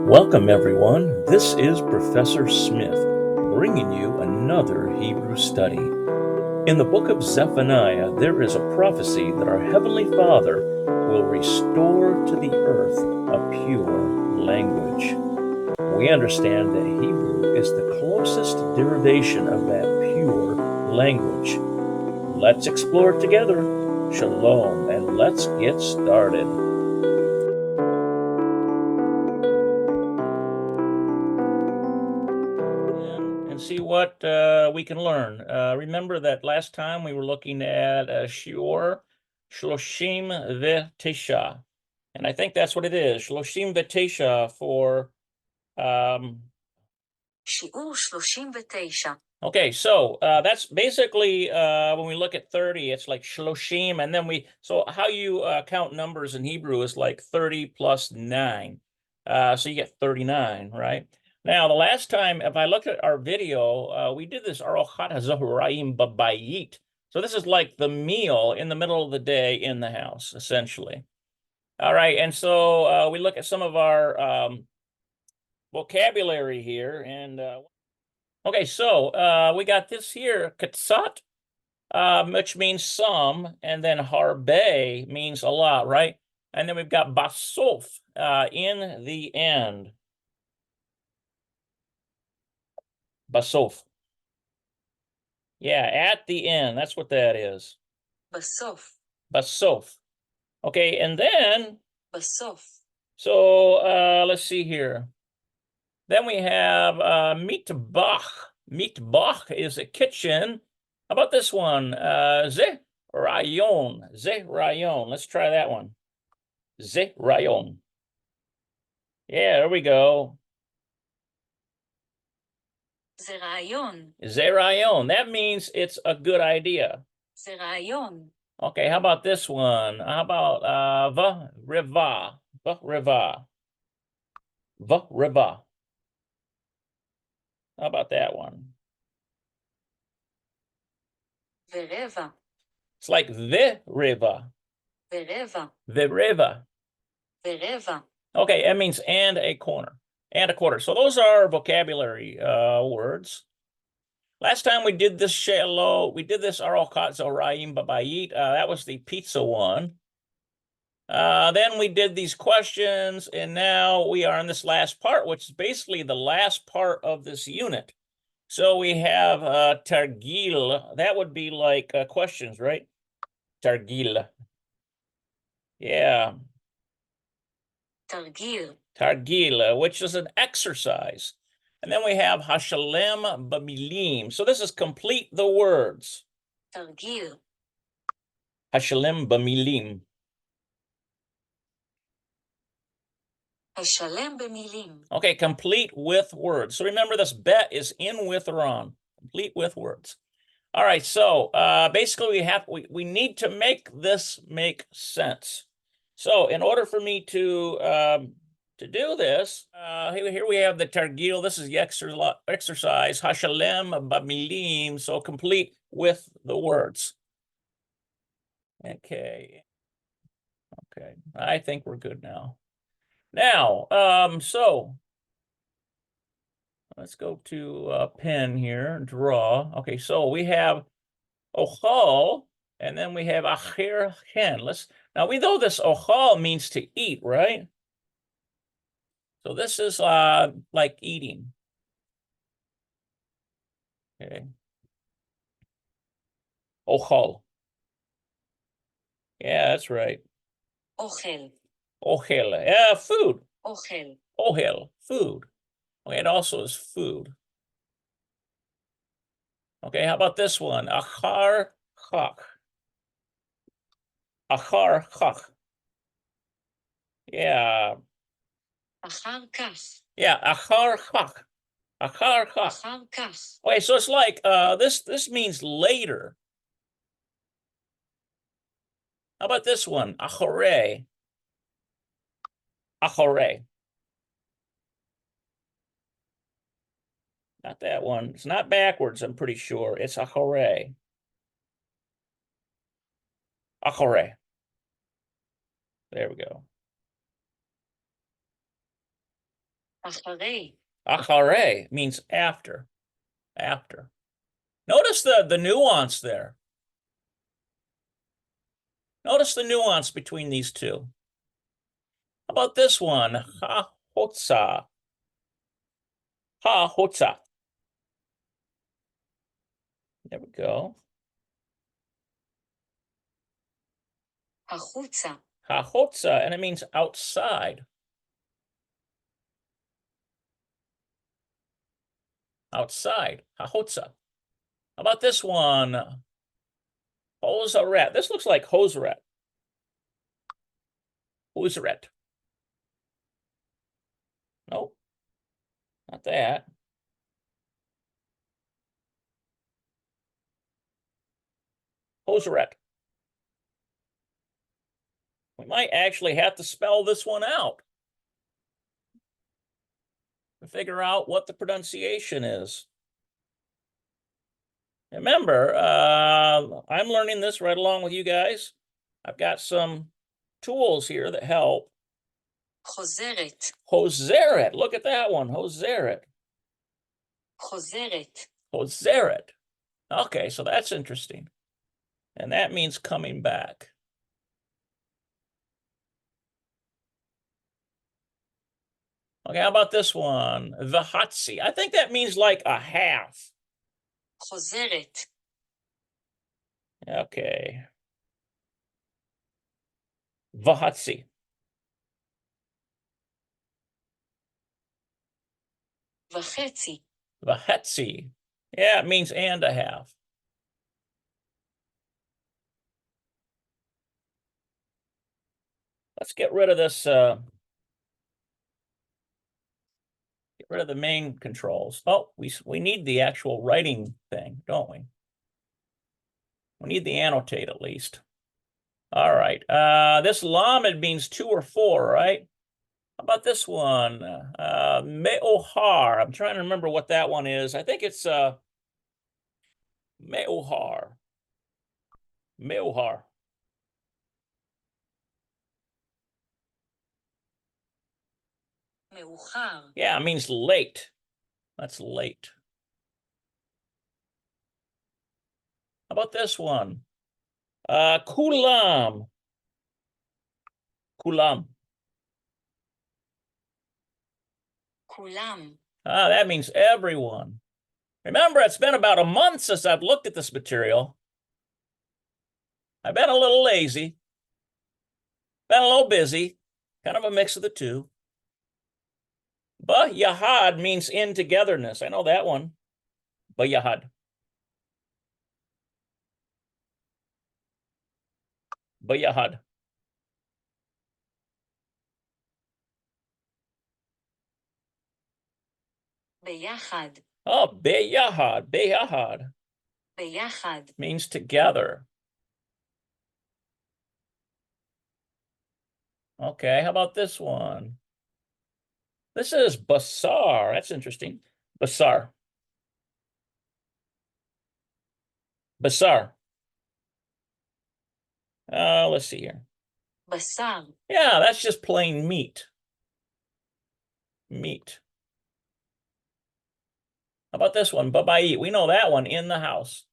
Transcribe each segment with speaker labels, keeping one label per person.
Speaker 1: Welcome, everyone. This is Professor Smith bringing you another Hebrew study. In the book of Zephaniah, there is a prophecy that our Heavenly Father will restore to the earth a pure language. We understand that Hebrew is the closest derivation of that pure language. Let's explore it together. Shalom, and let's get started. And see what we can learn. Remember that last time we were looking at Shior Shloshim V'Tesha. And I think that's what it is. Shloshim V'Tesha for...
Speaker 2: שיעור 39.
Speaker 1: Okay, so that's basically when we look at 30, it's like shloshim, and then so how you count numbers in Hebrew is like 30 plus 9. So you get 39, right? Now, the last time, if I look at our video, we did this Arochat HaZohraim Babayit. So this is like the meal in the middle of the day in the house, essentially. All right, and so we look at some of our vocabulary here, and okay, so we got this here, katsat, which means some, and then harbe means a lot, right? And then we've got basof, in the end. Basof. Yeah, at the end, that's what that is.
Speaker 2: בסוף.
Speaker 1: Basof. Okay, and then,
Speaker 2: בסוף.
Speaker 1: so let's see here. Then we have mitbach. Mitbach is a kitchen. How about this one? Ze rayon. Ze rayon. Let's try that one. Ze rayon. Yeah, there we go.
Speaker 2: זה רעיון.
Speaker 1: Ze rayon. That means it's a good idea.
Speaker 2: זה רעיון.
Speaker 1: Okay, how about this one? How about v'riva? V'riva. V'riva. How about that one?
Speaker 2: ורבע.
Speaker 1: It's like the river.
Speaker 2: ורבע.
Speaker 1: The river.
Speaker 2: ורבע.
Speaker 1: Okay, that means and a corner. And a quarter. So those are vocabulary words. Last time we did this shelo, we did this Arochat Zoraim Babayit. That was the pizza one. Then we did these questions, and now we are in this last part, which is basically the last part of this unit. So we have targil. That would be like questions, right? Targil. Yeah.
Speaker 2: תרגיל.
Speaker 1: Targil, which is an exercise. And then we have hashalem bamilim. So this is complete the words.
Speaker 2: תרגיל.
Speaker 1: Hashalem bamilim.
Speaker 2: השלם במילים.
Speaker 1: Okay, complete with words. So remember this bet is in with or on. Complete with words. All right, so basically we need to make this make sense. So in order for me to do this, here we have the targil. This is the exercise. Hashalem bamilim. So complete with the words. Okay. Okay, I think we're good now. Now, so let's go to pen here, draw. Okay, so we have ochal, and then we have acher chen. Now we know this ochal means to eat, right? So this is like eating. Okay. Ochal. Yeah, that's right.
Speaker 2: אוכל.
Speaker 1: Ochel. Yeah, food.
Speaker 2: אוכל.
Speaker 1: Ohel, food. Okay, it also is food. Okay, how about this one? Achar chach. Achar chach. Yeah.
Speaker 2: אחר כך.
Speaker 1: Yeah, achar chach. Achar chach.
Speaker 2: אחר כך.
Speaker 1: Okay, so it's like this means later. How about this one? Achore. Achore. Not that one. It's not backwards, I'm pretty sure. It's achore. Achore. There we go.
Speaker 2: אחרי,
Speaker 1: Achare means after. After. Notice the nuance there. Notice the nuance between these two. How about this one? Ha-hotza. Ha-hotza. There we go.
Speaker 2: החוצה,
Speaker 1: Ha-hotza, and it means outside. Outside. Ha-hotza. How about this one? Hoseret. This looks like hoseret. Hoseret. Nope. Not that. Hoseret. We might actually have to spell this one out to figure out what the pronunciation is. Remember, I'm learning this right along with you guys. I've got some tools here that help.
Speaker 2: חוזרת,
Speaker 1: Hoseret. Look at that one. Hoseret.
Speaker 2: חוזרת,
Speaker 1: Hoseret. Okay, so that's interesting. And that means coming back. Okay, how about this one? Vahatsi. I think that means like a half.
Speaker 2: חוזרת,
Speaker 1: Okay. Vahatsi.
Speaker 2: וחצי,
Speaker 1: Vahetsi. Yeah, it means and a half. Let's get rid of this. Get rid of the main controls. Oh, we need the actual writing thing, don't we? We need the annotate at least. All right. This lamed means 2 or 4, right? How about this one? Me'ohar. I'm trying to remember what that one is. I think it's Me'ohar. Me'ohar.
Speaker 2: מאוחר,
Speaker 1: Yeah, it means late. That's late. How about this one? Kulam. Kulam.
Speaker 2: כולם,
Speaker 1: That means everyone. Remember, it's been about a month since I've looked at this material. I've been a little lazy, been a little busy, kind of a mix of the two. Yahad means in togetherness. I know that one. Yahad. Yahad.
Speaker 2: ביחד,
Speaker 1: Oh, beyahad. Beyahad
Speaker 2: ביחד,
Speaker 1: means together. Okay, how about this one? This is basar. That's interesting. Basar. Basar. Let's see here.
Speaker 2: בשר,
Speaker 1: Yeah, that's just plain meat. Meat. How about this one? Babayit. We know that one, in the house.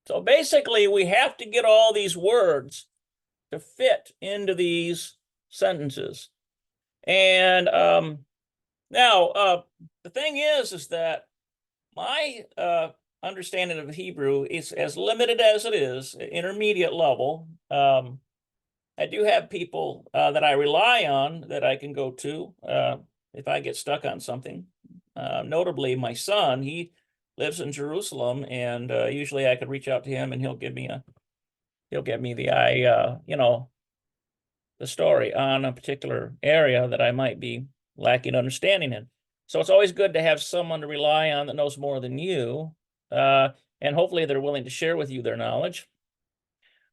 Speaker 1: So basically, we have to get all these words to fit into these sentences. And now, the thing is that my understanding of Hebrew is as limited as it is, intermediate level. I do have people that I rely on that I can go to if I get stuck on something. Notably, my son, he lives in Jerusalem, and usually I could reach out to him and he'll give me the story on a particular area that I might be lacking understanding in. So it's always good to have someone to rely on that knows more than you, and hopefully they're willing to share with you their knowledge.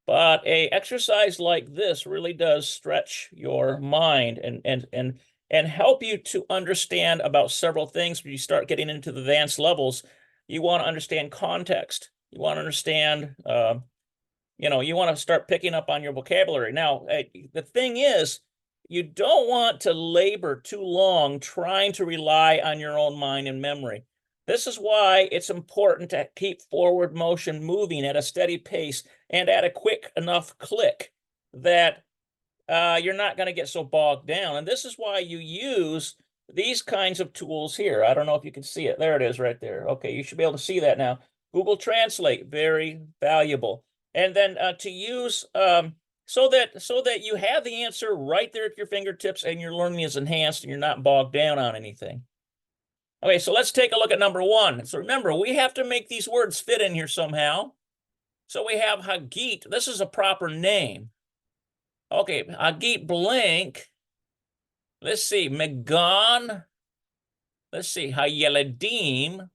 Speaker 1: But a exercise like this really does stretch your mind and help you to understand about several things. When you start getting into the advanced levels, you want to understand context. You want to understand, you want to start picking up on your vocabulary. Now, the thing is, you don't want to labor too long trying to rely on your own mind and memory. This is why it's important to keep forward motion moving at a steady pace and at a quick enough click that you're not going to get so bogged down. And this is why you use these kinds of tools here. I don't know if you can see it. There it is right there. Okay, you should be able to see that now. Google Translate, very valuable. And then to use so that you have the answer right there at your fingertips and your learning is enhanced and you're not bogged down on anything. Okay, so let's take a look at number 1. So remember, we have to make these words fit in here somehow. So we have Hagit. This is a proper name. Okay, Hagit blank. Let's see, Megan. Let's see, Hayeladim.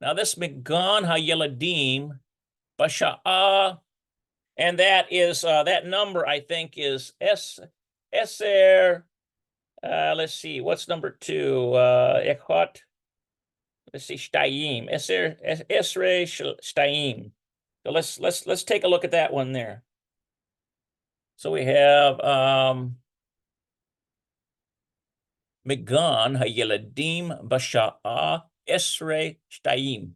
Speaker 1: Now this Megan Hayeladim, Basha'a, and that is that number I think is Eser. Let's see, what's number 2? Echot. Let's see, Shtayim. Esre Shtayim. So let's take a look at that one there. So we have Megan Hayeladim Basha'a Esre Shtayim.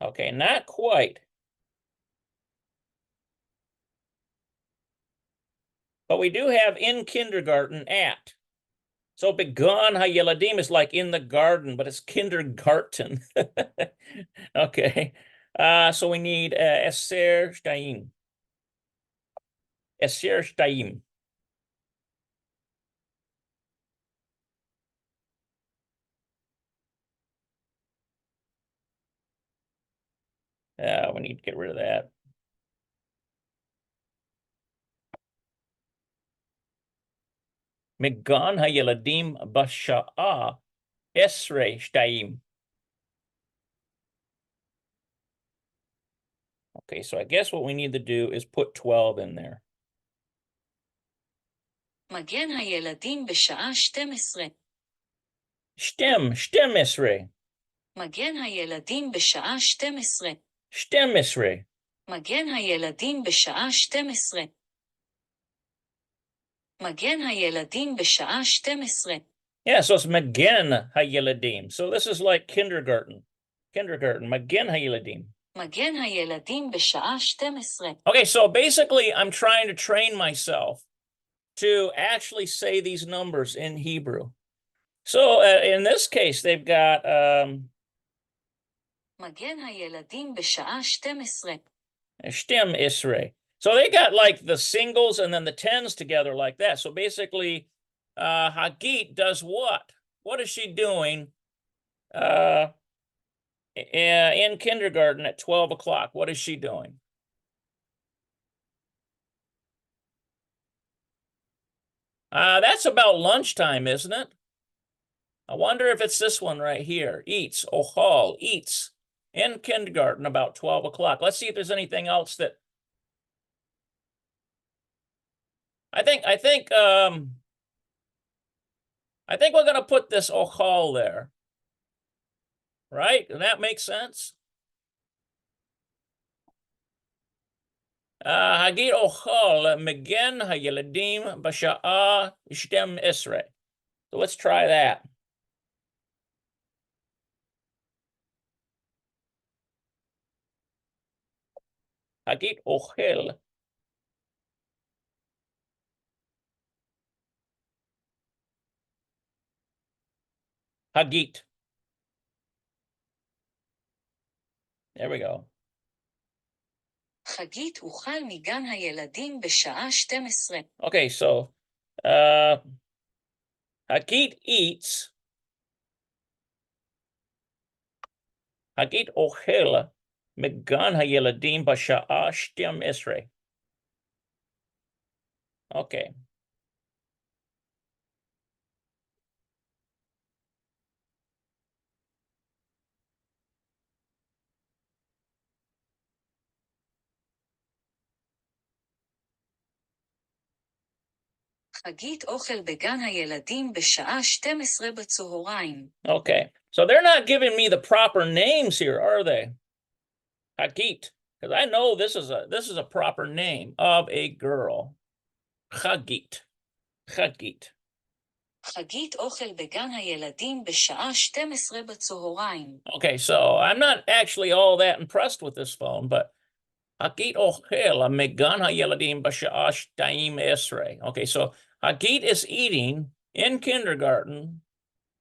Speaker 1: Okay, not quite. But we do have in kindergarten at. So Began Hayeladim is like in the garden, but it's kindergarten. Okay. So we need Eser Shtayim. Eser Shtayim. We need to get rid of that. Megan Hayeladim Basha'a Esre Shtayim. Okay, so I guess what we need to do is put 12 in there.
Speaker 2: מגן הילדים בשעה 12.
Speaker 1: Shtem Esre.
Speaker 2: מגן הילדים בשעה 12.
Speaker 1: Shtem Esre.
Speaker 2: מגן הילדים בשעה 12. מגן הילדים בשעה 12.
Speaker 1: Yeah, so it's Magen Hayeladim. So this is like kindergarten. Kindergarten, Magen Hayeladim.
Speaker 2: מגן הילדים בשעה 12.
Speaker 1: Okay, so basically I'm trying to train myself to actually say these numbers in Hebrew. So in this case, they've got
Speaker 2: מגן הילדים בשעה 12.
Speaker 1: Shtem Isre. So they got like the singles and then the tens together like that. So basically, Hagit does what? What is she doing in kindergarten at 12 o'clock? What is she doing? That's about lunchtime, isn't it? I wonder if it's this one right here. Eats, Ohal, eats in kindergarten about 12 o'clock. Let's see if there's anything else that I think we're going to put this Ohal there. Right? And that makes sense. Hagit Ohal Megen Hayeladim Basha'a Shtem Isre. So let's try that. Hagit Ochel. Hagit. There we go.
Speaker 2: חגית אוכל מגן הילדים בשעה 12.
Speaker 1: Okay, so Hagit eats. Hagit Ochel Megan Hayeladim Basha'a Shtem Isre. Okay.
Speaker 2: חגית אוכל בגן הילדים בשעה 12 בצהריים.
Speaker 1: Okay, so they're not giving me the proper names here, are they? Hagit, because I know this is a proper name of a girl. Chagit. Chagit.
Speaker 2: חגית אוכל בגן הילדים בשעה 12 בצהריים.
Speaker 1: Okay, so I'm not actually all that impressed with this phone, but Hagit ochel megan hayeladim b'sha'a shtayim esrei. Okay, so Hagit is eating in kindergarten.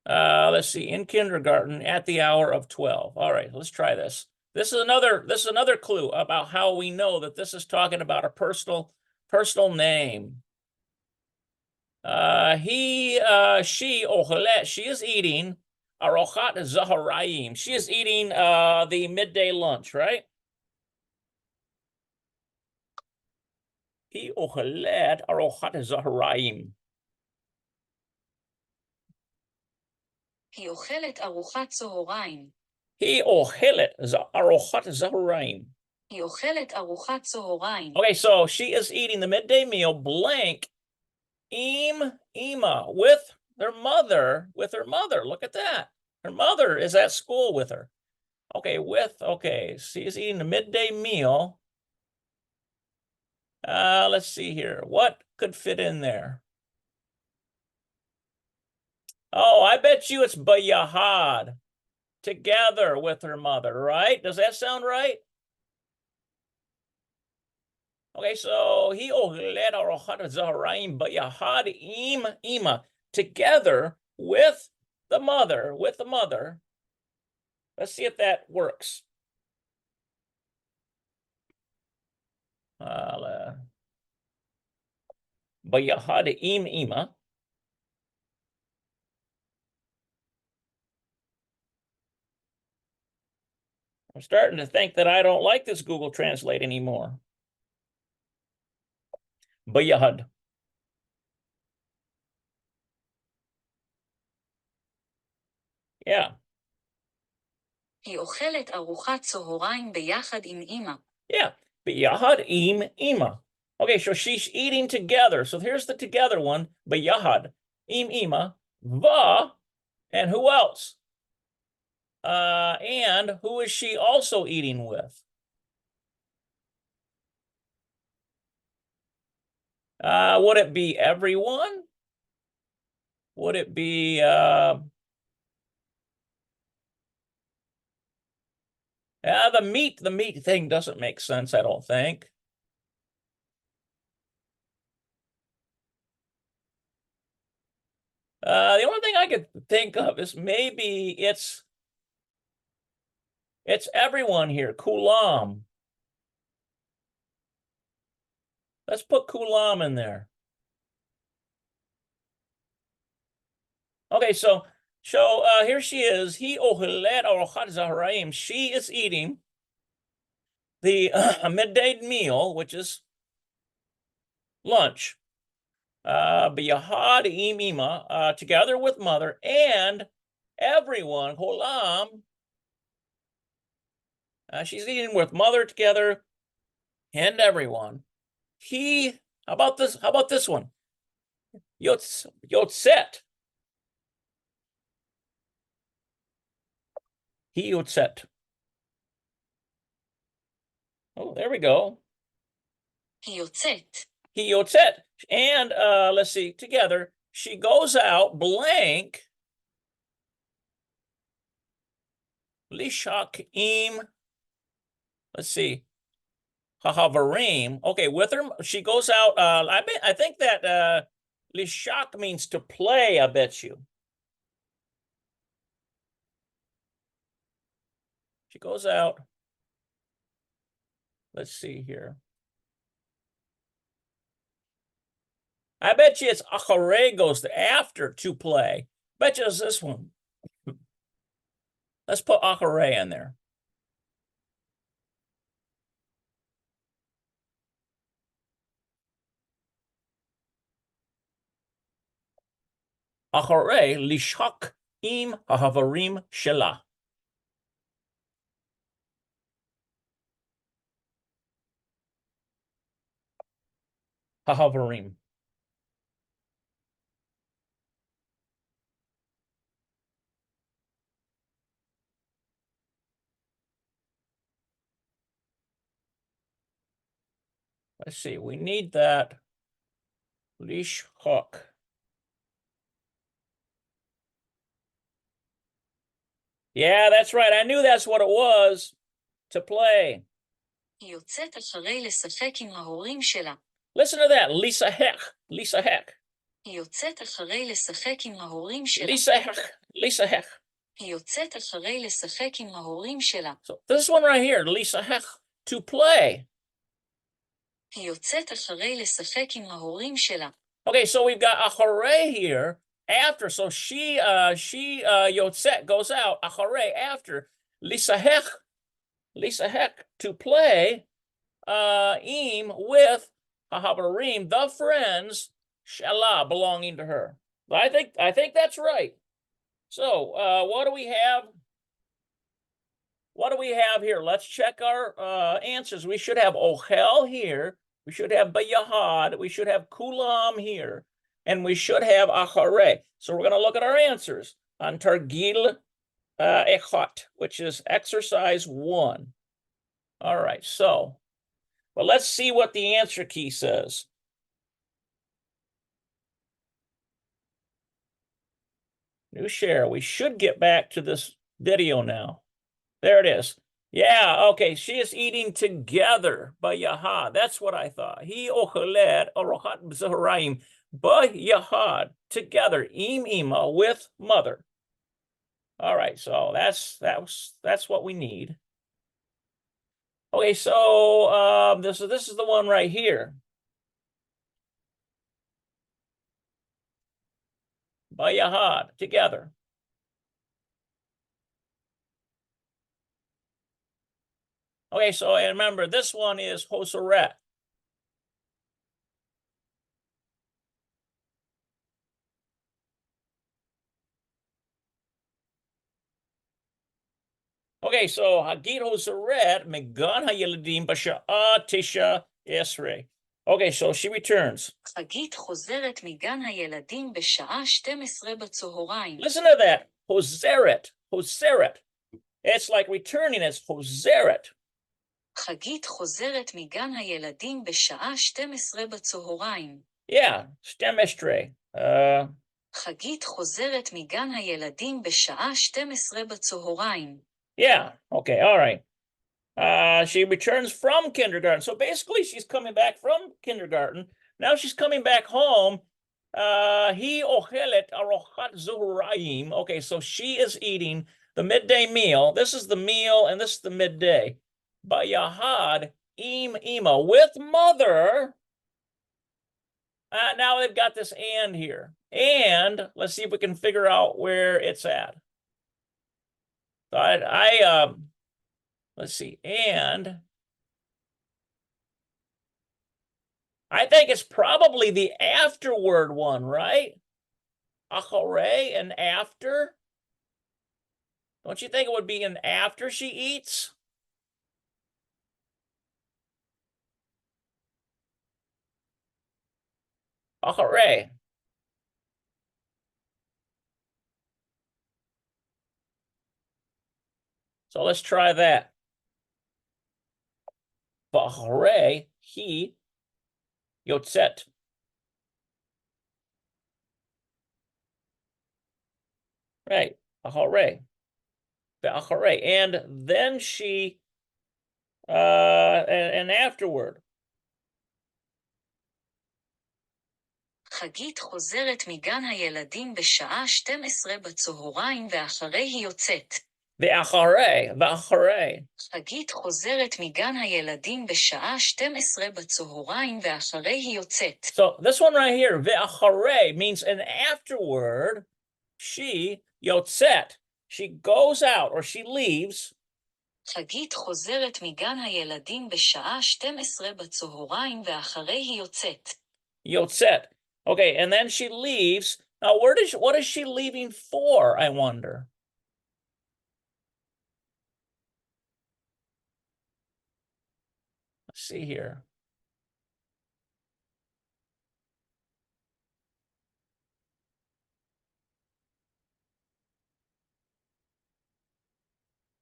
Speaker 1: Let's see, in kindergarten at the hour of 12. All right, let's try this. This is another clue about how we know that this is talking about a personal name. She ochelet, she is eating arochat zaharayim. She is eating the midday lunch, right? He ochelet arochat zaharayim.
Speaker 2: היא אוכלת ארוחת צהריים.
Speaker 1: He ochelet arochat zaharayim.
Speaker 2: היא אוכלת ארוחת צהריים.
Speaker 1: Okay, so she is eating the midday meal blank ima with her mother. Look at that. Her mother is at school with her. Okay, she is eating the midday meal. Let's see here. What could fit in there? Oh, I bet you it's bayahad, together with her mother, right? Does that sound right? Okay, so he ohled arochat zaharayim bayahad im ima, together with the mother, Let's see if that works. Bayahad im ima. I'm starting to think that I don't like this Google Translate anymore. Bayahad. Yeah.
Speaker 2: היא אוכלת ארוחת צהריים ביחד עם אמא.
Speaker 1: Yeah. Bayahad im ima. Okay, so she's eating together. So here's the together one. Bayahad im ima. Va. And who else? And who is she also eating with? Would it be everyone? Would it be the meat thing doesn't make sense, I don't think. The only thing I could think of is maybe it's everyone here. Kulam. Let's put kulam in there. Okay, so here she is. He ohelet arochat zaharayim. She is eating the midday meal, which is lunch. B'yahad im ima, together with mother and everyone. Kulam. She's eating with mother together and everyone. How about this one? Yotzet. He yotzet. Oh, there we go.
Speaker 2: היא יוצאת.
Speaker 1: He yotzet. And let's see, together, she goes out blank. Lishak im. Let's see. Hahavarim. Okay, with her, she goes out. I think that lishak means to play, I bet you. She goes out. Let's see here. I bet you it's acharei goes after to play. Bet you it's this one. Let's put acharei in there. Acharei lishak im hahavarim shela. Hahavarim. Let's see, we need that. Lishhok. Yeah, that's right. I knew that's what it was. To play.
Speaker 2: היא יוצאת אחרי לשחק עם ההורים שלה.
Speaker 1: Listen to that. Lisa Heck. Lisa Heck.
Speaker 2: היא יוצאת אחרי לשחק עם ההורים שלה.
Speaker 1: Lisa Heck. Lisa Heck.
Speaker 2: היא יוצאת אחרי לשחק עם ההורים שלה.
Speaker 1: So this one right here, Lisa Heck, to play.
Speaker 2: היא יוצאת אחרי לשחק עם ההורים שלה.
Speaker 1: Okay, so we've got אחרי here after. So she Yotzet goes out אחרי after. Lisa Heck to play im with hahabarim, the friends shala belonging to her. I think that's right. So what do we have? What do we have here? Let's check our answers. We should have Ochel here. We should have Bayahad. We should have Kulam here. And we should have Achare. So we're going to look at our answers on Targil Echot, which is exercise 1. All right, so, well, let's see what the answer key says. New share. We should get back to this video now. There it is. Yeah, okay. She is eating together by Yahad. That's what I thought. He ochelet arochat b'zaharaim by Yahad together, ima with mother. All right, so that's what we need. Okay, so this is the one right here. By Yahad together. Okay, so and remember, this one is Hoseret. Okay, so Hagit Hoseret Megan Hayeladim Basha'a Tisha Esrei. Okay, so she returns.
Speaker 2: חגית חוזרת מגן הילדים בשעה 12 בצהריים.
Speaker 1: Listen to that. Hoseret. It's like returning as Hoseret.
Speaker 2: חגית חוזרת מגן הילדים בשעה 12 בצהריים.
Speaker 1: Yeah, Stemestre.
Speaker 2: חגית חוזרת מגן הילדים בשעה 12 בצהריים.
Speaker 1: Yeah, okay, all right. She returns from kindergarten. So basically, she's coming back from kindergarten. Now she's coming back home. He ochelet arochat zuhuraim. Okay, so she is eating the midday meal. This is the meal, and this is the midday. Bayahad ima with mother. Now they've got this and here. And let's see if we can figure out where it's at. So let's see, and I think it's probably the afterward one, right? Achore and after. Don't you think it would be an after she eats? Achore. So let's try that. V'acharei he yotzet. Right, acharei. V'acharei. And then she, and afterward.
Speaker 2: חגית חוזרת מגן הילדים בשעה 12 בצהריים ואחרי היא יוצאת.
Speaker 1: V'acharei.
Speaker 2: חגית חוזרת מגן הילדים בשעה 12 בצהריים ואחרי היא יוצאת.
Speaker 1: So this one right here, v'acharei, means an afterward, she yotzet. She goes out or she leaves.
Speaker 2: חגית חוזרת מגן הילדים בשעה 12 בצהריים ואחרי היא יוצאת.
Speaker 1: Yotzet. Okay, and then she leaves. Now, what is she leaving for, I wonder? Let's see here.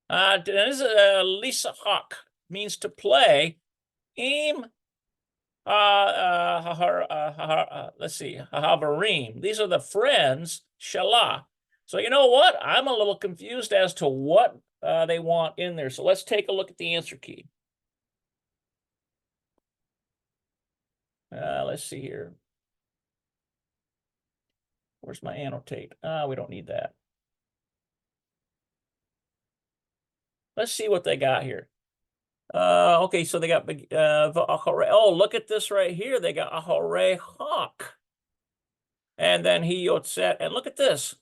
Speaker 1: This is Lisa Hawk, means to play. Im let's see, havarim. These are the friends, shalah. So you know what? I'm a little confused as to what they want in there. So let's take a look at the answer key. Let's see here. Where's my annotate? We don't need that. Let's see what they got here. Okay, so they got oh, look at this right here. They got ahore hawk. And then he yotzet. And look at this.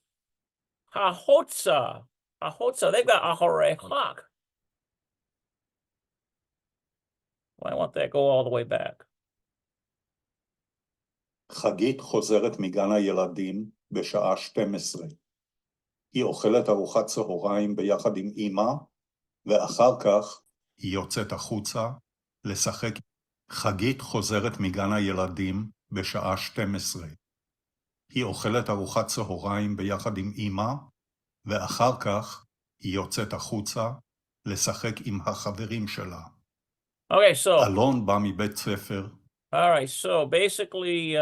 Speaker 1: Hahotza. Hahotza. They've got ahore hawk. Why won't that go all the way back?
Speaker 3: חגית חוזרת מגן הילדים בשעה 12. היא אוכלת ארוחת צהריים ביחד עם אמא, ואחר כך היא יוצאת החוצה לשחק. חגית חוזרת מגן הילדים בשעה 12. היא אוכלת ארוחת צהריים ביחד עם אמא, ואחר כך היא יוצאת החוצה לשחק עם החברים שלה.
Speaker 1: Okay, so
Speaker 3: אלון בא מבית ספר.
Speaker 1: all right, so basically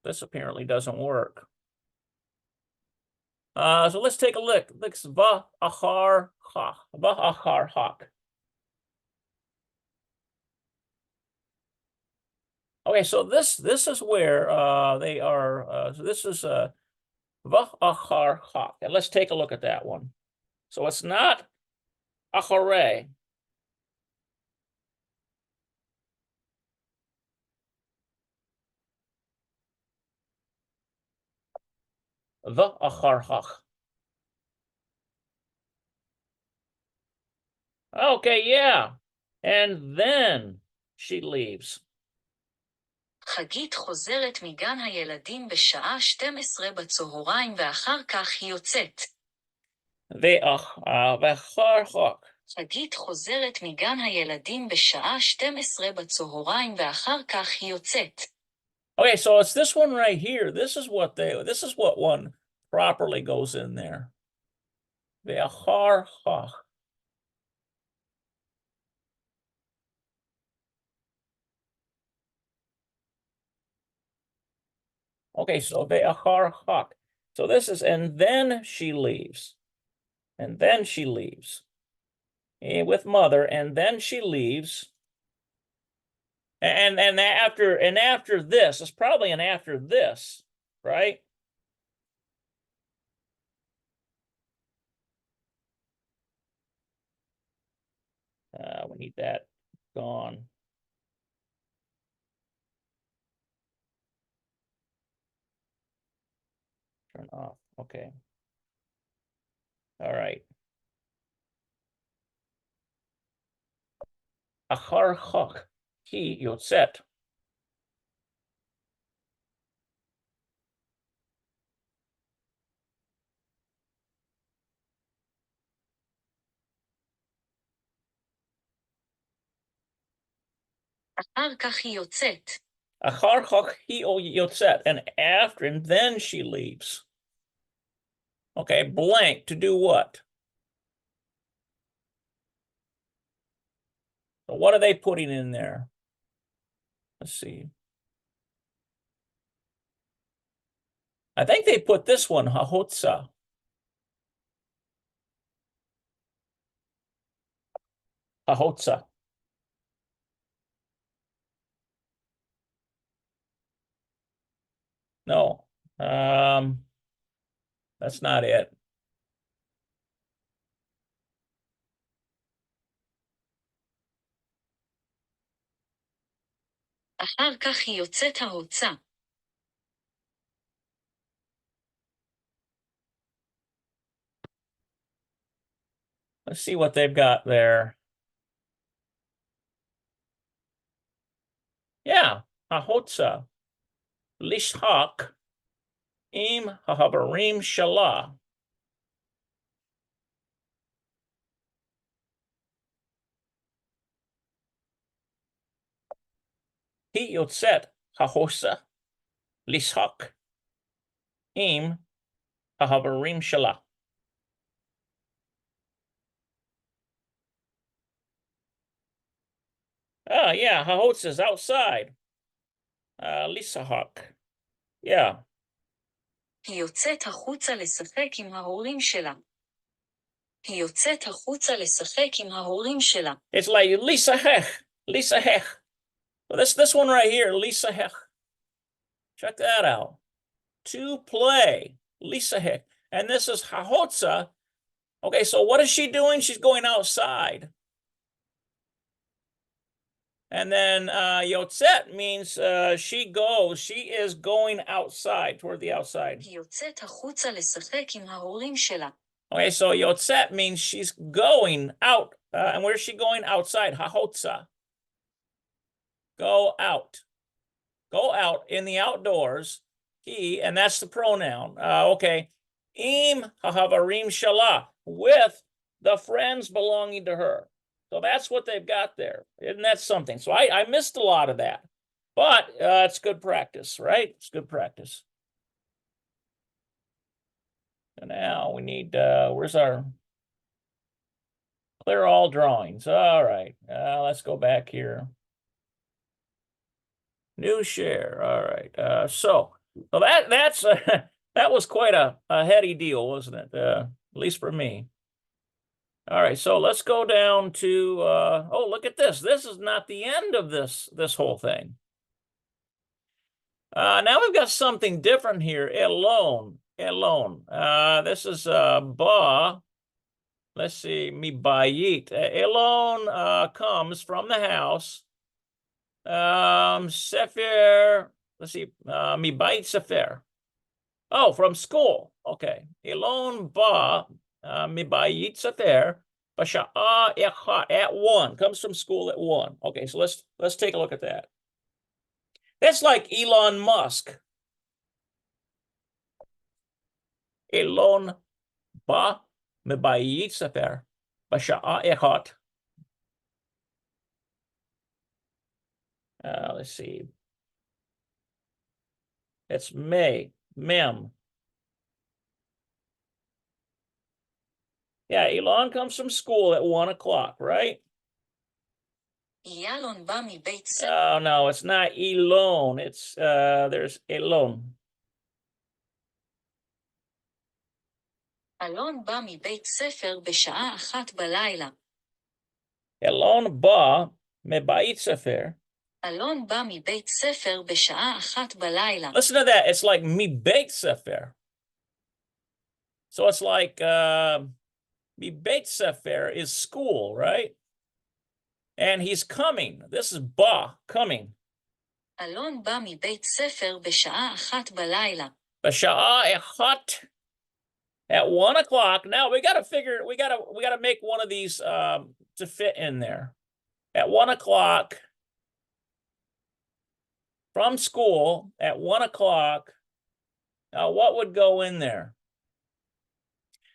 Speaker 1: this apparently doesn't work. So let's take a look. Looks va achar hak. Okay, so this is where they are. So this is va achar hak, and let's take a look at that one. So it's not achare. The achar hak. Okay, yeah. And then she leaves.
Speaker 2: חגית חוזרת מגן הילדים בשעה 12 בצהריים ואחר כך היא יוצאת.
Speaker 1: ואחר כך.
Speaker 2: חגית חוזרת מגן הילדים בשעה 12 בצהריים ואחר כך היא יוצאת.
Speaker 1: Okay, so it's this one right here. This is what one properly goes in there. Ve'achar chach. Okay, so ve'achar chach. So this is, and then she leaves. And then she leaves. With mother, and then she leaves. And after this, it's probably an after this, right? We need that gone. Turn off. Okay. All right. Achar chach hi yotzet.
Speaker 2: אחר כך היא יוצאת.
Speaker 1: Achar chach hi yotzet, and after, and then she leaves. Okay, blank to do what? So what are they putting in there? Let's see. I think they put this one, hahotza. Hahotza. No, that's not it.
Speaker 2: אחר כך היא יוצאת ההוצא.
Speaker 1: Let's see what they've got there. Yeah, hahotza. Lishhak im hahabarim shalah. Hi yotzet hahosa lishak im hahabarim shalah. Oh, yeah, hahotza is outside. Lisahak. Yeah.
Speaker 2: היא יוצאת החוצה לשחק עם ההורים שלה. היא יוצאת החוצה לשחק עם ההורים שלה.
Speaker 1: It's like Lisahech. So this one right here, Lisahech. Check that out. To play, Lisahech. And this is hahotza. Okay, so what is she doing? She's going outside. And then yotzet means she is going outside, toward the outside.
Speaker 2: היא יוצאת החוצה לשחק עם ההורים שלה.
Speaker 1: Okay, so yotzet means she's going out. And where's she going? Outside, hahotza. Go out. Go out in the outdoors. He, and that's the pronoun. Okay. Im hahavarim shalah, with the friends belonging to her. So that's what they've got there. Isn't that something? So I missed a lot of that. But it's good practice, right? It's good practice. And now we need, where's our clear all drawings? All right, let's go back here. New share. All right. So that's that was quite a heady deal, wasn't it? At least for me. All right. So let's go down to. Oh, look at this. This is not the end of this whole thing. Now we've got something different here. Elon. This is ba. Let's see. Mi bayit. Elon comes from the house. Sefer, let's see, mi bait sefer. Oh, from school. Okay. Elon ba mi bait sefer basha'a echad, at 1. Comes from school at 1. Okay, so let's take a look at that. That's like Elon Musk. Elon ba mi bait sefer basha'a echad. Let's see. It's mem. Yeah, Elon comes from school at 1 o'clock, right?
Speaker 2: ילון בא מבית ספר.
Speaker 1: Oh, no, it's not Elon. It's, there's Elon.
Speaker 2: אלון בא מבית ספר בשעה 1 בלילה.
Speaker 1: Elon ba mebait sefer.
Speaker 2: אלון בא מבית ספר בשעה 1 בלילה.
Speaker 1: Listen to that. It's like mi beit sefer. So it's like mi beit sefer is school, right? And he's coming. This is ba, coming.
Speaker 2: אלון בא מבית ספר בשעה 1 בלילה.
Speaker 1: Basha'a echat, at 1 o'clock. Now we gotta figure. We gotta make one of these to fit in there. At 1 o'clock. From school at 1 o'clock. Now, what would go in there?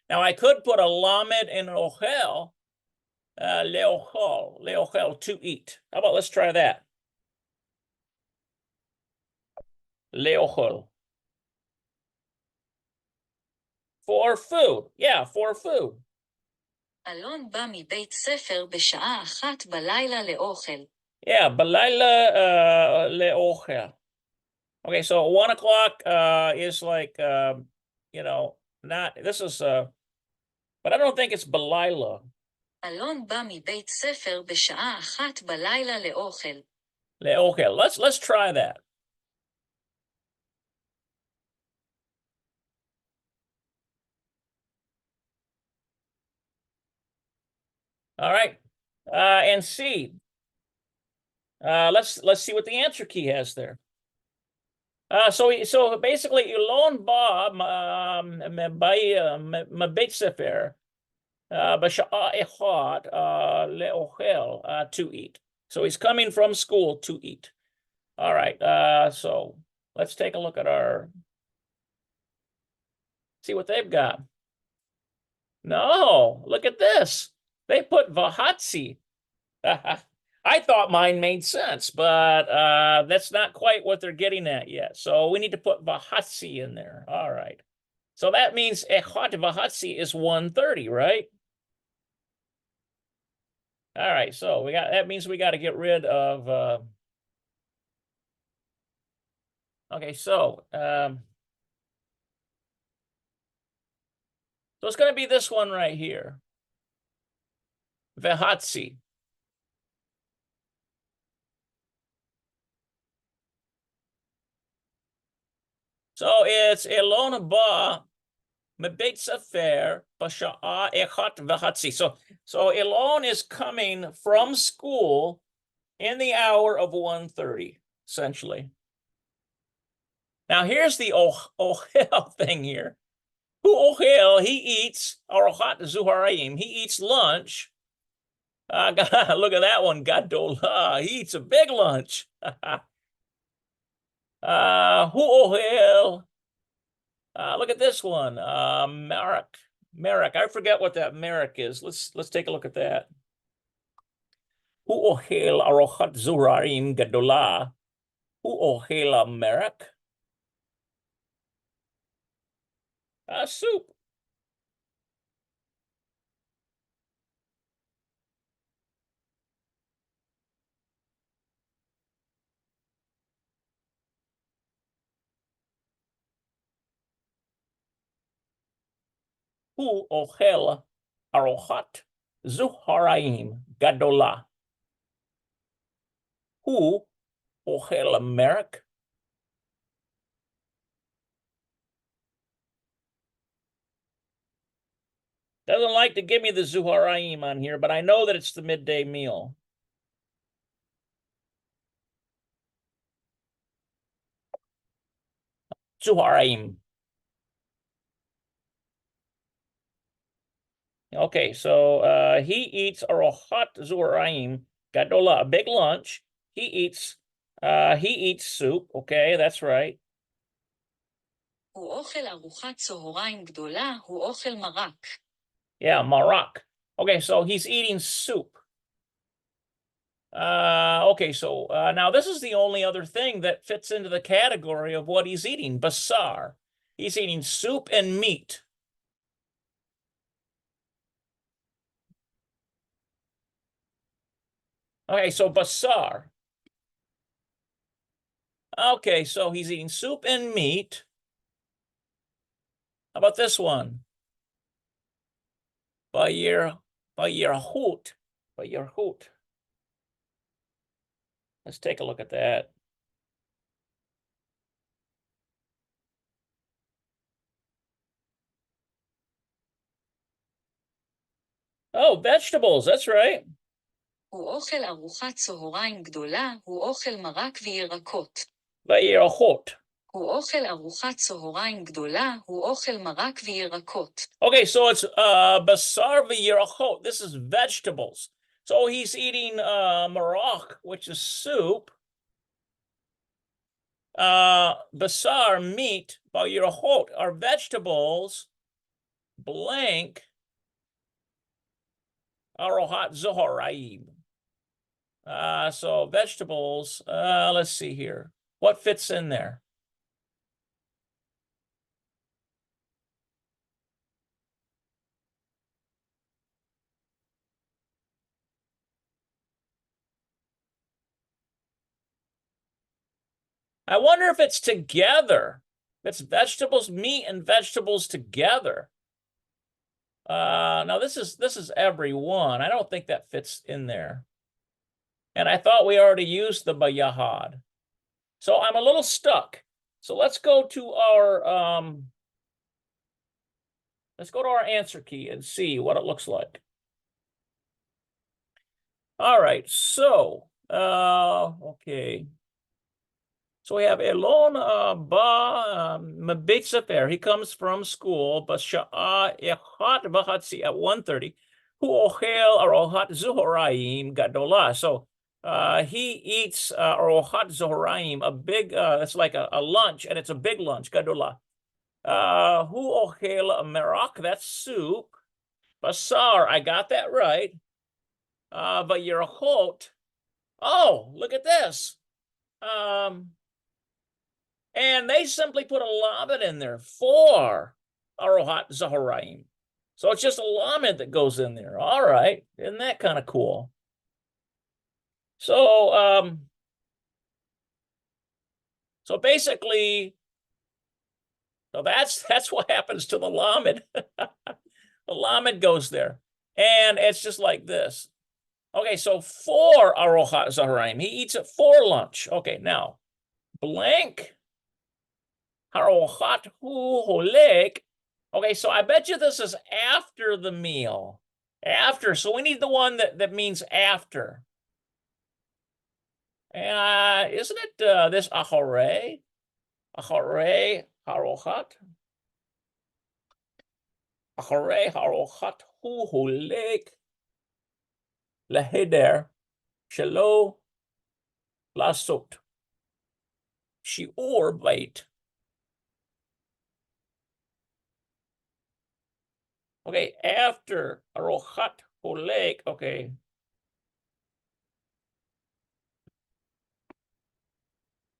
Speaker 1: Now, I could put a lamed and an ochel, leochel, to eat. How about let's try that? Leochel. For food. Yeah, for food.
Speaker 2: אלון בא מבית ספר בשעה 1 בלילה לאוכל.
Speaker 1: Yeah, balayla leochel. Okay, so 1 o'clock is like, not, this is, but I don't think it's balayla.
Speaker 2: אלון בא מבית ספר בשעה 1 בלילה לאוכל.
Speaker 1: Leochel. Let's try that. All right, and C. Let's see what the answer key has there. So basically, Elon ba mabeit sefer basha'a echad leochel, to eat. So he's coming from school to eat. All right. So let's take a look at see what they've got. No, look at this. They put vahatzi. I thought mine made sense, but that's not quite what they're getting at yet. So we need to put vahatzi in there. All right. So that means echad vahatzi is 1:30, right? All right, so that means we got to get rid of okay, so it's going to be this one right here. Vehatsi. So it's Elon ba mebeit sefer b'sha'a echat vehatsi. So Elon is coming from school in the hour of 1:30, essentially. Now here's the ohel thing here. Hu ohel, he eats arochat zuharayim. He eats lunch. Look at that one, gadola. He eats a big lunch. Hu ohel. Look at this one, Merrick. Merrick, I forget what that Merrick is. Let's take a look at that. Hu ohel arochat zuharayim gadola. Hu ohel Merrick. Soup. Hu ochel arochat zuharaim gadola. Hu ochel merek. Doesn't like to give me the zuharaim on here, but I know that it's the midday meal. Zuharaim. Okay, so he eats arochat zuharaim gadola, a big lunch. He eats soup. Okay, that's right.
Speaker 2: הוא אוכל ארוחת צהריים גדולה, הוא אוכל מרק.
Speaker 1: Yeah, marak. Okay, so he's eating soup. Okay, so now this is the only other thing that fits into the category of what he's eating, basar. He's eating soup and meat. Okay, so basar. Okay, so he's eating soup and meat. How about this one? Bayirhut. Let's take a look at that. Oh, vegetables, that's right.
Speaker 2: הוא אוכל ארוחת צהריים גדולה, הוא אוכל מרק וירקות.
Speaker 1: Bayirhut.
Speaker 2: הוא אוכל ארוחת צהריים גדולה, הוא אוכל מרק וירקות.
Speaker 1: Okay, so it's basar v'yirachot. This is vegetables. So he's eating marak, which is soup. Basar, meat, v'yirachot are vegetables. Blank. Arohat zoharaim. So vegetables. Let's see here. What fits in there? I wonder if it's together. It's vegetables, meat, and vegetables together. Now this is every one. I don't think that fits in there. And I thought we already used the bayahad. So I'm a little stuck. So let's go to our answer key and see what it looks like. All right, so okay. So we have Elon ba mebeit sefer. He comes from school, b'sha'a echat v'chatzi at 1:30. Hu ochel arohat zuhorayim gadola. So he eats arohat zuhorayim, a big. It's like a lunch, and it's a big lunch, gadola. Hu ochel merak. That's soup. Basar. I got that right. V'yirachot. Oh, look at this. And they simply put a lamed in there for Arohat Zaharaim. So it's just a lamed that goes in there. All right. Isn't that kind of cool? So so basically, so that's what happens to the lamed. The lamed goes there, and it's just like this. Okay, so for arochat zaharaim, he eats it for lunch. Okay, now blank harochat hu holek. Okay, so I bet you this is after the meal. After, so we need the one that means after. Isn't it this acharei? Acharei harochat? Acharei harochat hu holek leheder shelo lasot. Shiur bait. Okay, after arochat holek, okay.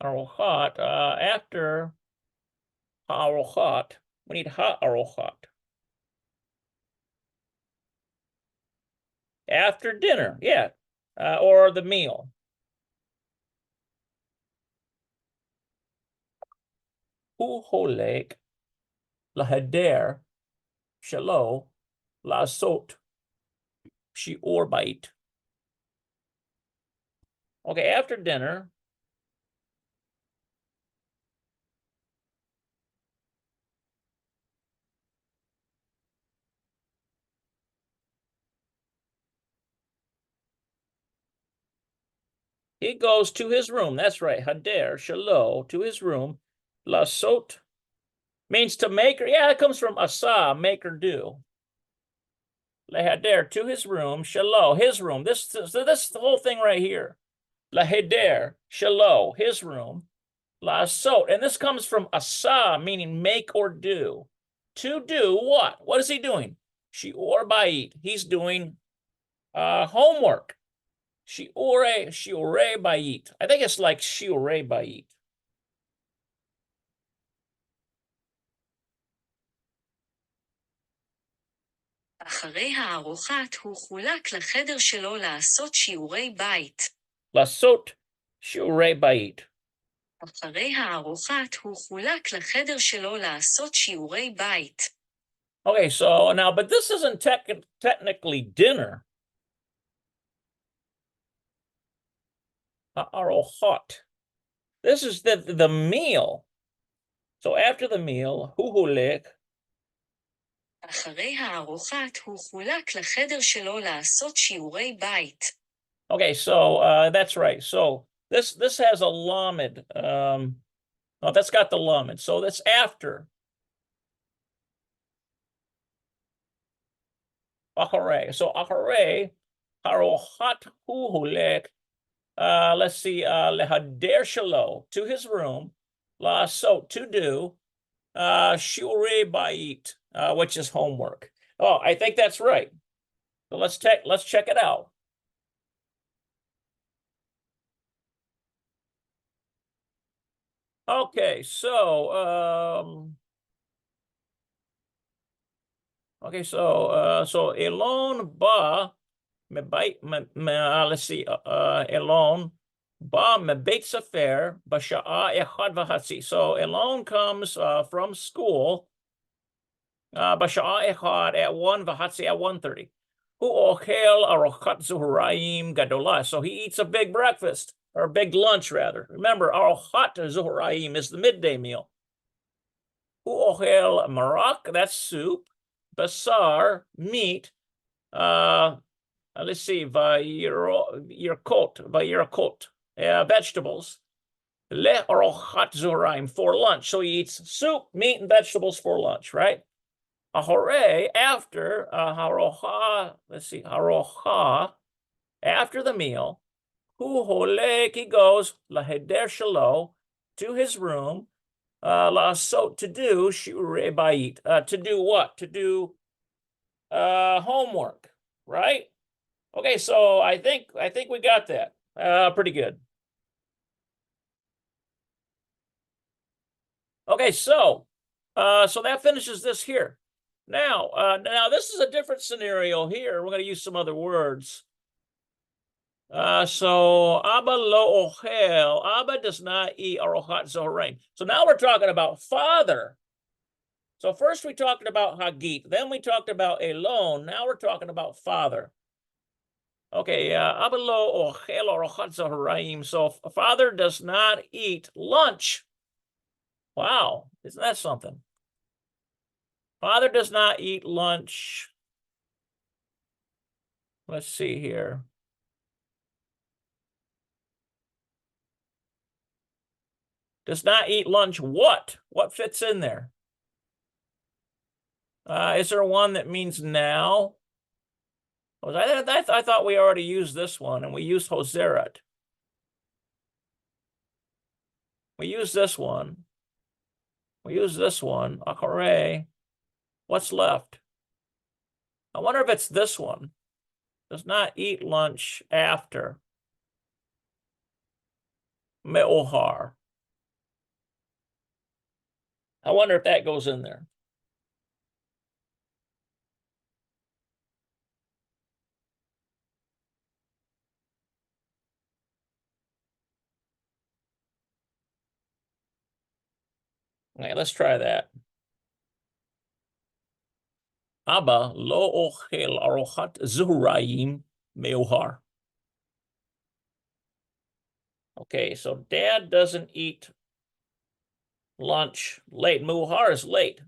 Speaker 1: Arochat, after ha'arochat, we need ha'arochat. After dinner, yeah, or the meal. Hu holek laheder shelo lasot shiur bait. Okay, after dinner, he goes to his room. That's right, hader shelo, to his room. Lasot means to make, or yeah, it comes from asa, make or do. Lehader, to his room. Shelo, his room. This the whole thing right here. Lehader, shelo, his room. Lasot, and this comes from asa, meaning make or do. To do what? What is he doing? Shiur bait. He's doing homework. Shiurei bait. I think it's like shiurei bait.
Speaker 2: אחרי הארוחת הוא חולק לחדר שלו לעשות שיעורי בית.
Speaker 1: לעשות שיעורי בית.
Speaker 2: אחרי הארוחת הוא חולק לחדר שלו לעשות שיעורי בית.
Speaker 1: Okay, so now, but this isn't technically dinner. Arochat. This is the meal. So after the meal, hu hulek.
Speaker 2: אחרי הארוחת הוא חולק לחדר שלו לעשות שיעורי בית.
Speaker 1: Okay, so that's right. So this has a lamed. Oh, that's got the lamed. So that's after. Acharei. So acharei, harochat hu hulek. Let's see, lehader shelo, to his room. Lasot, to do. Shiurei bait, which is homework. Oh, I think that's right. So let's check it out. Okay, so so Elon ba mebait let's see, Elon ba mebeit sefer b'sha'a echad v'hatzi. So Elon comes from school b'sha'a echad at 1 v'hatzi at 1:30. Hu ochel arochat zuhuraim gadola. So he eats a big breakfast, or a big lunch rather. Remember, arochat zuhuraim is the midday meal. Hu ochel marak, that's soup. Basar, meat. Let's see, vayirkot, vegetables. Le arochat zuhuraim, for lunch. So he eats soup, meat, and vegetables for lunch, right? Ahore, after harocha, let's see, harocha, after the meal, hu holek, he goes, laheder shelo, to his room, lasot, to do, shiurei bait, to do what? To do homework, right? Okay, so I think we got that pretty good. Okay, so that finishes this here. Now this is a different scenario here. We're going to use some other words. So Abba lo ochel, Abba does not eat arochat zohraim. So now we're talking about father. So first we talked about Hagit, then we talked about Elon, now we're talking about father. Okay, Abba lo ochel arochat zohraim. So father does not eat lunch. Wow, isn't that something? Father does not eat lunch. Let's see here. Does not eat lunch what? What fits in there? Is there one that means now? I thought we already used this one, and we used Hoseret. We used this one. We used this one. Acharei. What's left? I wonder if it's this one. Does not eat lunch after. Me'ohar. I wonder if that goes in there. Okay, let's try that. Abba lo ochel arochat zuhraim me'ohar. Okay, so dad doesn't eat lunch late. Me'ohar is late.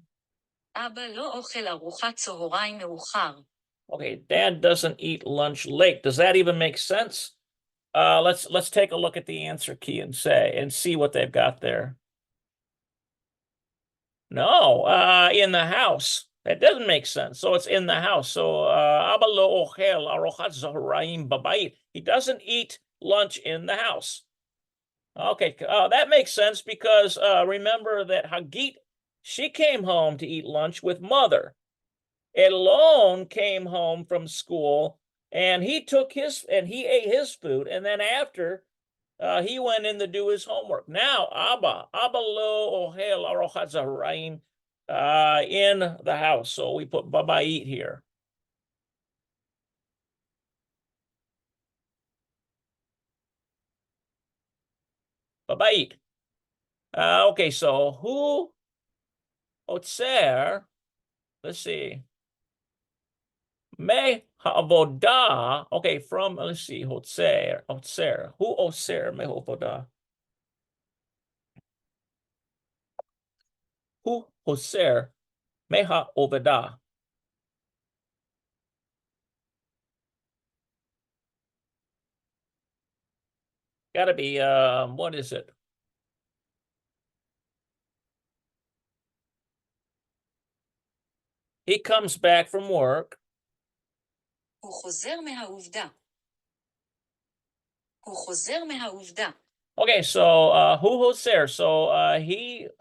Speaker 2: אבא לא אוכל ארוחת צהריים מאוחר.
Speaker 1: Okay, dad doesn't eat lunch late. Does that even make sense? Let's take a look at the answer key and see what they've got there. No, in the house. That doesn't make sense. So it's in the house. So Abba lo ochel arochat zohraim babayit. He doesn't eat lunch in the house. Okay, that makes sense because remember that Hagit, she came home to eat lunch with mother. Elon came home from school and he ate his food, and then after he went in to do his homework. Now Abba lo ohel arochat zohraim in the house. So we put babayit here. Babayit. Okay, so who otzer? Let's see. Me ha'avodah. Okay, from, let's see, otzer. Who otzer me ha'avodah? Who otzer me ha'avodah? Gotta be, what is it? He comes back from work.
Speaker 2: הוא חוזר מהעובדה. הוא חוזר מהעובדה.
Speaker 1: Okay, so who Hoser? So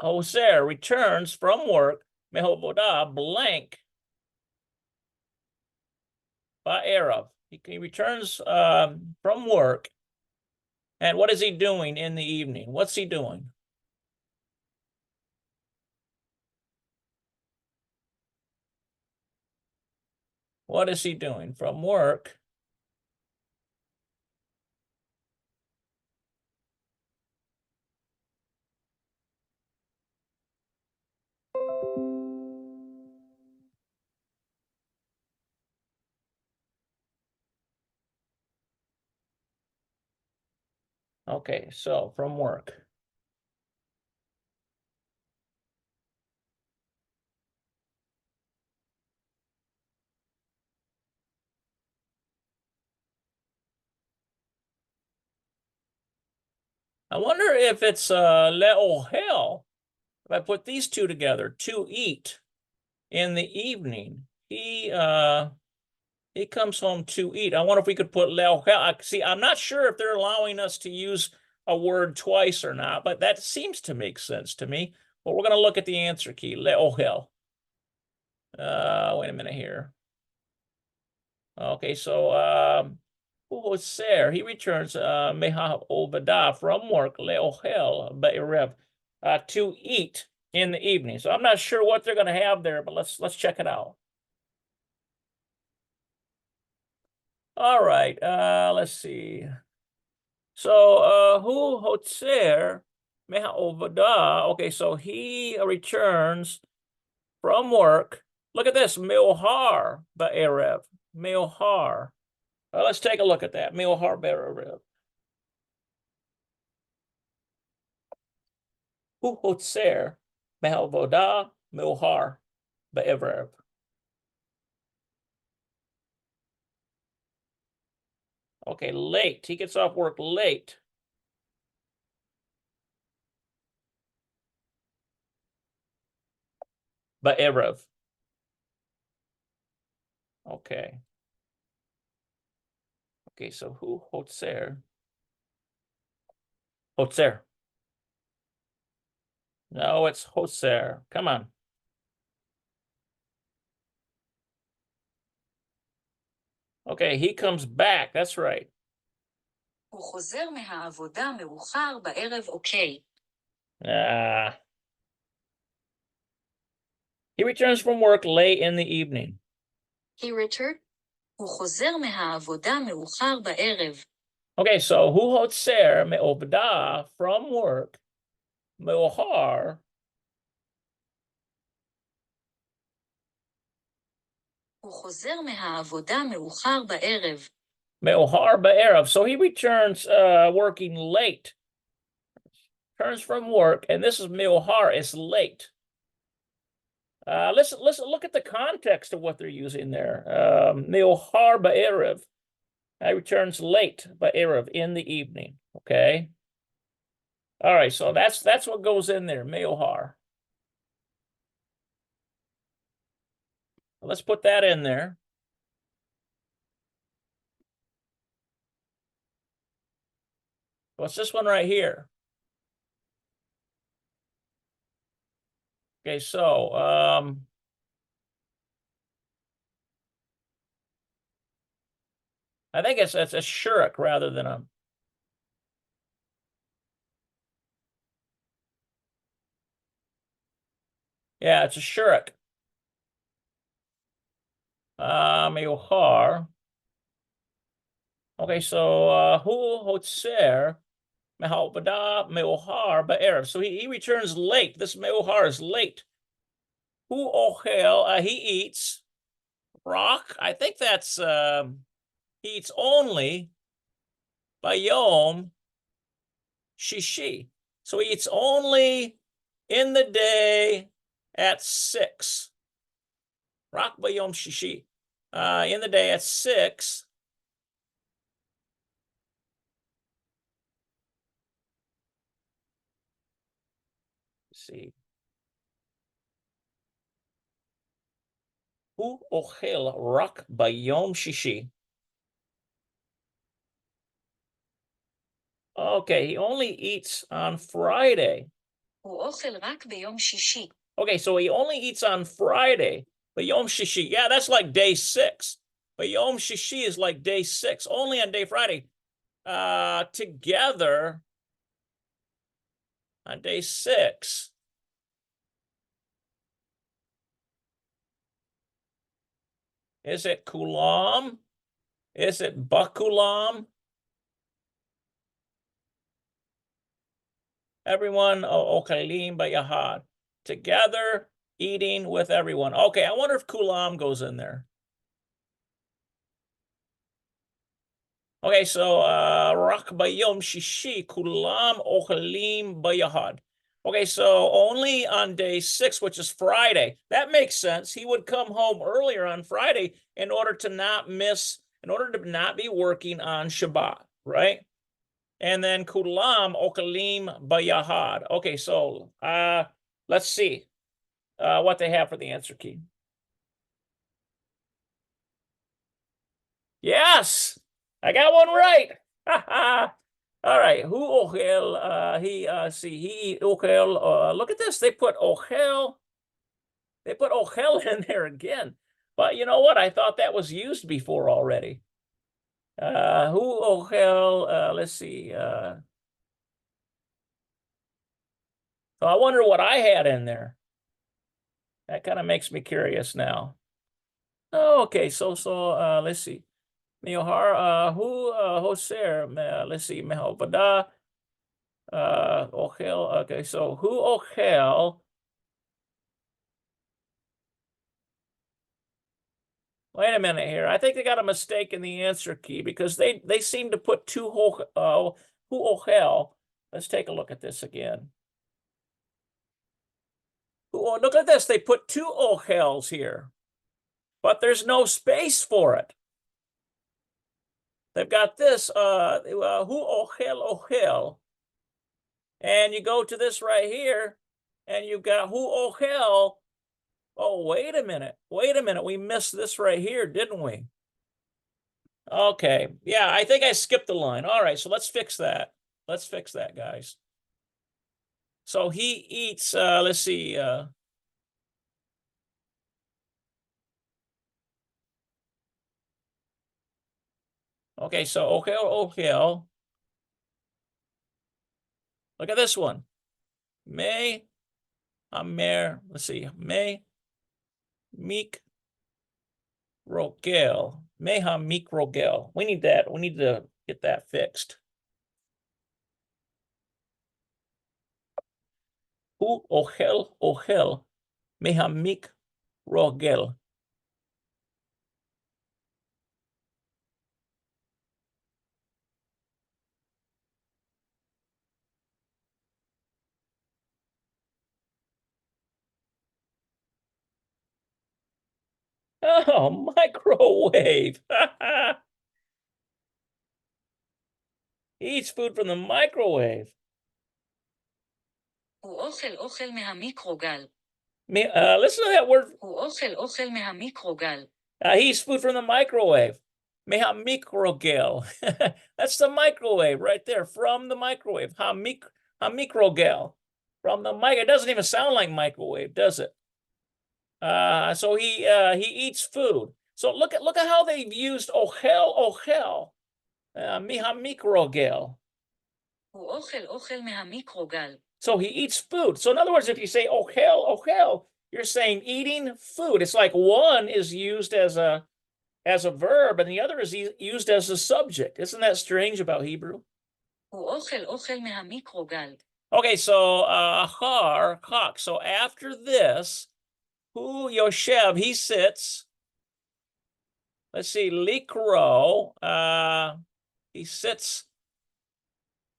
Speaker 1: Hoser returns from work, mehovodah, blank, ba'erev. He returns from work. And what is he doing in the evening? What's he doing? What is he doing from work? Okay, so from work. I wonder if it's le'ohel. If I put these two together, to eat in the evening. He comes home to eat. I wonder if we could put le'ohel. See, I'm not sure if they're allowing us to use a word twice or not, but that seems to make sense to me. But we're going to look at the answer key, le'ohel. Wait a minute here. Okay, so who was there? He returns meha ovadah from work, le'ohel be'erev, to eat in the evening. So I'm not sure what they're going to have there, but let's check it out. All right, let's see. So, hu hotzer me'ha'ovada. Okay, so he returns from work. Look at this, milhar ba'erev. Milhar. Let's take a look at that. Milhar ba'erev. Hu hotzer me'ha'ovada milhar ba'erev. Okay, late. He gets off work late. Ba'erev. Okay. Okay, so who hotzer? Hotzer. No, it's hotzer. Come on. Okay, he comes back. That's right.
Speaker 2: הוא חוזר מהעבודה מאוחר בערב אוקיי.
Speaker 1: He returns from work late in the evening.
Speaker 2: He returned. הוא חוזר מהעבודה מאוחר בערב.
Speaker 1: Okay, so hu hotzer me'ovda from work me'ohar.
Speaker 2: הוא חוזר מהעבודה מאוחר בערב.
Speaker 1: Me'ohar ba'erev. So he returns working late. Returns from work, and this is me'ohar. It's late. Listen, look at the context of what they're using there. Me'ohar ba'erev. He returns late ba'erev, in the evening. Okay. All right, so that's what goes in there, me'ohar. Let's put that in there. What's this one right here? Okay, so I think it's a shirk rather than a. Yeah, it's a shirk. Me'ohar. Okay, so hu hotzer me'havada me'ohar ba'erev. So he returns late. This me'ohar is late. Hu ochel, he eats. Rock, I think that's he eats only bayom shishi. So he eats only in the day at 6. Rock bayom shishi. In the day at 6. Let's see. Hu ochel rak bayom shishi. Okay, he only eats on Friday.
Speaker 2: הוא אוכל רק ביום שישי.
Speaker 1: Okay, so he only eats on Friday. Bayom shishi. Yeah, that's like day 6. Bayom shishi is like day 6. Only on day Friday. Together on day 6. Is it kulam? Is it bakulam? Everyone, okalim bayahad. Together, eating with everyone. Okay, I wonder if kulam goes in there. Okay, so rak bayom shishi kulam okalim bayahad. Okay, so only on day 6, which is Friday. That makes sense. He would come home earlier on Friday in order to not be working on Shabbat, right? And then kulam okalim bayahad. Okay, so let's see what they have for the answer key. Yes, I got one right. All right, hu ochel, he ochel, look at this, they put ochel in there again. But you know what? I thought that was used before already. Hu ochel, let's see. So I wonder what I had in there. That kind of makes me curious now. Oh, okay, so let's see. Miohar, who, Hoser, let's see, Mehovada, Ochel, okay, so who Ochel, wait a minute here, I think they got a mistake in the answer key because they seem to put two who Ochel, let's take a look at this again. Oh, look at this, they put two Ochels here, but there's no space for it. They've got this, who ochel, and you go to this right here, and you've got who ochel. Oh, wait a minute, we missed this right here, didn't we? Okay, yeah, I think I skipped the line. All right, so let's fix that. Let's fix that, guys. So he eats, let's see, okay, so ochel. Look at this one. May Amer, let's see, May Meek Rogel. Meha Meek Rogel. We need that. We need to get that fixed. Hu Ochel Meha Meek Rogel. Oh, microwave. He eats food from the microwave.
Speaker 2: הוא אוכל מהמיקרוגל.
Speaker 1: Listen to that word.
Speaker 2: הוא אוכל מהמיקרוגל.
Speaker 1: He eats food from the microwave. Meha microgel. That's the microwave right there, from the microwave. Ha microgel. From the mic. It doesn't even sound like microwave, does it? So he eats food. So look at how they've used ochel. Meha microgel.
Speaker 2: הוא אוכל מהמיקרוגל.
Speaker 1: So he eats food. So in other words, if you say ochel, you're saying eating food. It's like one is used as a verb and the other is used as a subject. Isn't that strange about Hebrew?
Speaker 2: הוא אוכל מהמיקרוגל.
Speaker 1: Okay, so achar, kak. So after this, hu yoshev, he sits. Let's see, likro, he sits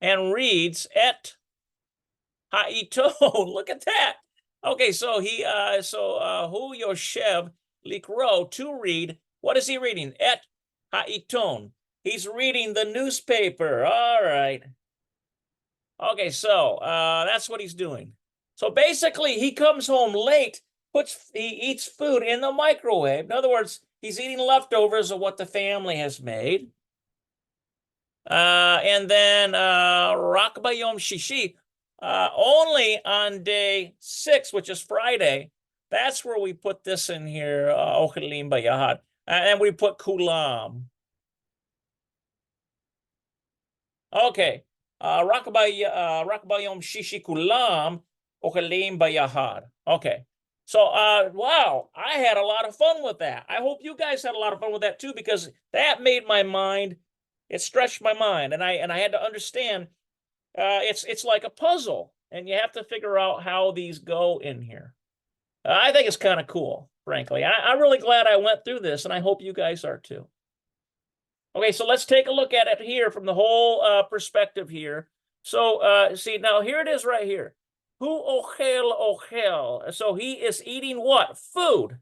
Speaker 1: and reads et ha'ito. Look at that. Okay, so hu yoshev likro, to read. What is he reading? Et ha'iton. He's reading the newspaper. All right. Okay, so that's what he's doing. So basically, he comes home late, he eats food in the microwave. In other words, he's eating leftovers of what the family has made. And then Rak Bayom Shishi, only on day 6, which is Friday, that's where we put this in here, Ochelim Bayahad, and we put Kulam. Okay, Rak Bayom Shishi Kulam, Ochelim Bayahad. Okay. So, wow, I had a lot of fun with that. I hope you guys had a lot of fun with that too, because that made my mind, it stretched my mind, and I had to understand. It's like a puzzle, and you have to figure out how these go in here. I think it's kind of cool, frankly. I'm really glad I went through this, and I hope you guys are too. Okay, so let's take a look at it here from the whole perspective here. So, see, now here it is right here. Hu ochel. So he is eating what? Food.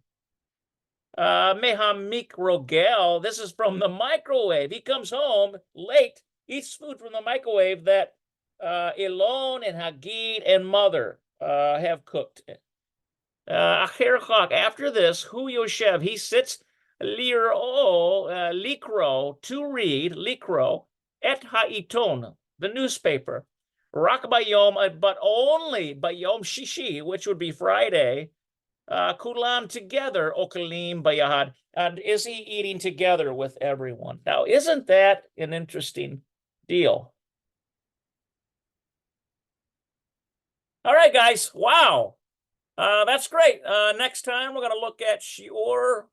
Speaker 1: Meha mikrogel. This is from the microwave. He comes home late, eats food from the microwave that Elon and Hagid and Mother have cooked. After this, Hu Yoshev, he sits likro, to read, likro, et ha'iton, the newspaper. Rak bayom, but only bayom shishi, which would be Friday. Kulam, together, okelim bayahad. And is he eating together with everyone? Now, isn't that an interesting deal? All right, guys. Wow. That's great. Next time, we're going to look at shiur.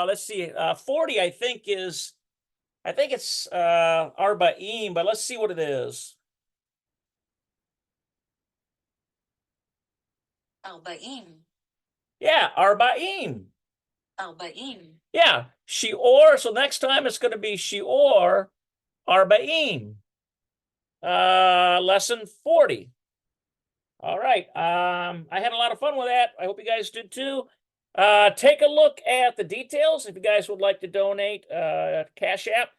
Speaker 1: Let's see. 40, I think, is I think it's arba'im, but let's see what it is.
Speaker 2: 40.
Speaker 1: Yeah, arba'im.
Speaker 2: 40.
Speaker 1: Yeah, shi'or. So next time it's going to be shi'or arba'im. Lesson 40. All right. I had a lot of fun with that. I hope you guys did too. Take a look at the details. If you guys would like to donate, Cash App,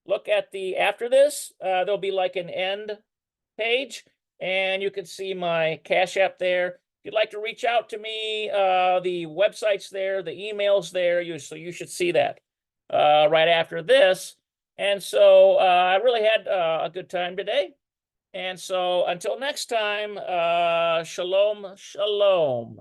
Speaker 1: look at the after this. There'll be like an end page, and you can see my Cash App there. If you'd like to reach out to me, the website's there, the email's there. So you should see that right after this. And so I really had a good time today. And so until next time, shalom, shalom.